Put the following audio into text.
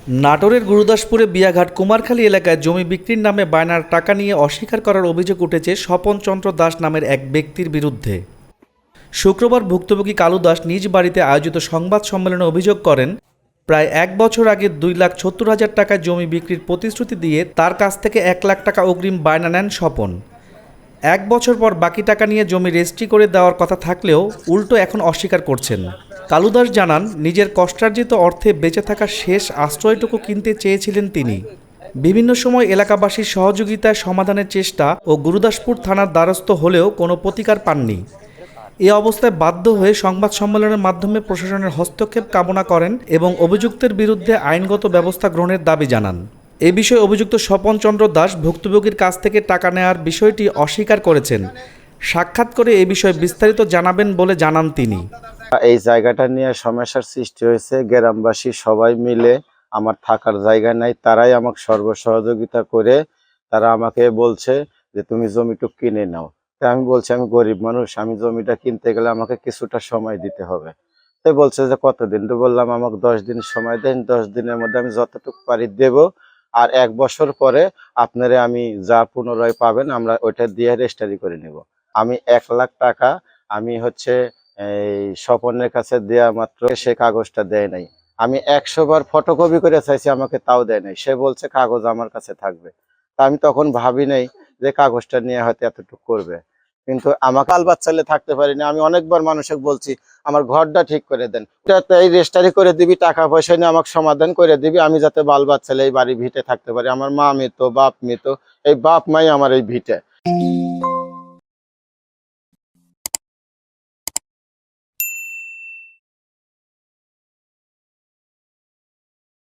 নাটোরের গুরুদাসপুরে বিয়াঘাট কুমারখালী এলাকায় জমি বিক্রির নামে বায়নার টাকা নিয়ে অস্বীকার করার অভিযোগ উঠেছে স্বপন চন্দ্র দাস নামের এক ব্যক্তির বিরুদ্ধে। শুক্রবার ভুক্তভোগী কালু দাস নিজ বাড়িতে আয়োজিত সংবাদ সম্মেলনে অভিযোগ করেন, প্রায় ১ বছর আগে ২,৭০,০০০ টাকায় জমি বিক্রির প্রতিশ্রুতি দিয়ে তার কাছ থেকে ১ লাখ টাকা অগ্রিম বায়না নেন স্বপন। ১ বছর পর বাকি টাকা নিয়ে জমি রেজিস্ট্রি করে দেওয়ার কথা থাকলেও উল্টো এখন অস্বীকার করছেন। কালু দাস জানান, নিজের কষ্টার্জিত অর্থে বেঁচে থাকার শেষ আশ্রয়টুকু কিনতে চেয়েছিলেন তিনি। বিভিন্ন সময় এলাকাবাসীর সহযোগিতায় সমাধানের চেষ্টা ও গুরুদাসপুর থানার দ্বারস্থ হলেও কোনো প্রতিকার পাননি। এ অবস্থায় বাধ্য হয়ে সংবাদ সম্মেলনের মাধ্যমে প্রশাসনের হস্তক্ষেপ কামনা করেন এবং অভিযুক্তের বিরুদ্ধে আইনগত ব্যবস্থা গ্রহণের দাবি জানান। এ বিষয়ে অভিযুক্ত স্বপন চন্দ্র দাস ভুক্তভোগীর কাছ থেকে টাকা নেওয়ার বিষয়টি অস্বীকার করেছেন। সাক্ষাৎ করে এ বিষয়ে বিস্তারিত জানাবেন বলে জানান তিনি। এই জায়গাটা নিয়ে সমস্যার সৃষ্টি হয়েছে। গ্রামবাসী সবাই মিলে আমার থাকার জায়গা নাই, তারাই আমাকে সহযোগিতা করে তারা আমাকে বলছে যে তুমি জমিটুকু কিনে নাও। তাই আমি বলছি আমি গরিব মানুষ, আমি জমিটা কিনতে গেলে আমাকে কিছুটা সময় দিতে হবে। তাই বলছে যে কতদিন, তো বললাম আমাকে 10 দিন সময় দেন, 10 দিনের মধ্যে আমি যতটুকু পারি দেব, আর 1 বছর পরে আপনারে আমি যা পুনরায় পাবেন আমরা ওইটা দিয়ে রেজিস্ট্রি করে নিব। আমি 1 লাখ টাকা আমি এই স্বপনের কাছে দেয়া মাত্র সে কাগজটা দেয় নাই। আমি 100 বার ফটোকপি করে চাইছি, আমাকে তাও দেয় নাই। সে বলছে কাগজ আমার কাছে থাকবে। তা আমি তখন ভাবি নাই যে কাগজটা নিয়ে হয়তো এতটুকু করবে, কিন্তু আমাকে বাল বাচ্চালে থাকতে পারি না। আমি অনেকবার মানুষকে বলছি আমার ঘরটা ঠিক করে দেন, এই রেজিস্ট্রি করে দিবি, টাকা পয়সা নিয়ে আমাকে সমাধান করে দিবি, আমি যাতে বাল বাচ্চালে এই বাড়ি ভিটে থাকতে পারি। আমার মা মৃত, বাপ মৃত, এই বাপ মাই আমার এই ভিটে।